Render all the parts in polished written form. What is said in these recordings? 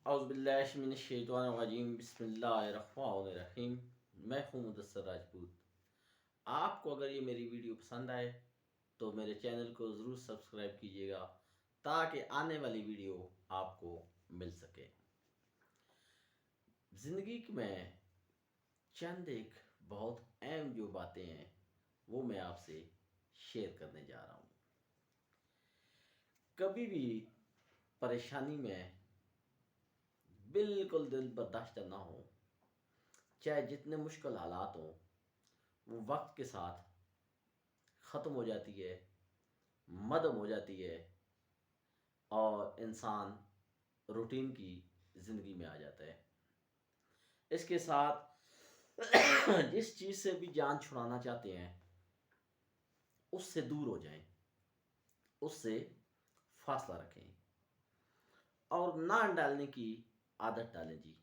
اعوذ باللہ من الشیطان الرجیم، بسم اللہ الرحمن الرحیم۔ میں ہوں مدثر راجپوت۔ آپ کو اگر یہ میری ویڈیو پسند آئے تو میرے چینل کو ضرور سبسکرائب کیجیے گا تاکہ آنے والی ویڈیو آپ کو مل سکے۔ زندگی میں چند ایک بہت اہم جو باتیں ہیں وہ میں آپ سے شیئر کرنے جا رہا ہوں۔ کبھی بھی پریشانی میں بالکل دل برداشتہ نہ ہو، چاہے جتنے مشکل حالات ہوں، وہ وقت کے ساتھ ختم ہو جاتی ہے، مدم ہو جاتی ہے اور انسان روٹین کی زندگی میں آ جاتا ہے۔ اس کے ساتھ جس چیز سے بھی جان چھڑانا چاہتے ہیں اس سے دور ہو جائیں، اس سے فاصلہ رکھیں اور نہ ڈالنے کی عادت ڈالیں۔ جی،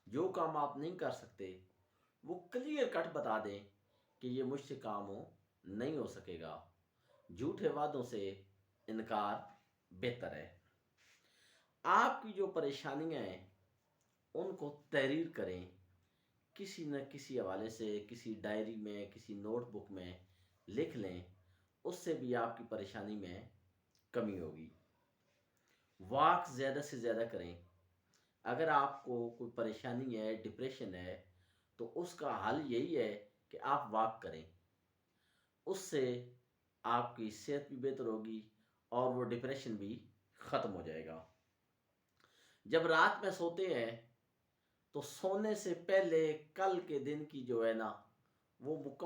جو کام آپ نہیں کر سکتے وہ کلیئر کٹ بتا دیں کہ یہ مجھ سے کام نہیں ہو سکے گا۔ جھوٹے وعدوں سے انکار بہتر ہے۔ آپ کی جو پریشانیاں ہیں ان کو تحریر کریں، کسی نہ کسی حوالے سے، کسی ڈائری میں، کسی نوٹ بک میں لکھ لیں، اس سے بھی آپ کی پریشانی میں کمی ہوگی۔ واک زیادہ سے زیادہ کریں۔ اگر آپ کو کوئی پریشانی ہے، ڈپریشن ہے، تو اس کا حل یہی ہے کہ آپ واک کریں۔ اس سے آپ کی صحت بھی بہتر ہوگی اور وہ ڈپریشن بھی ختم ہو جائے گا۔ جب رات میں سوتے ہیں تو سونے سے پہلے کل کے دن کی جو ہے نا وہ مکمل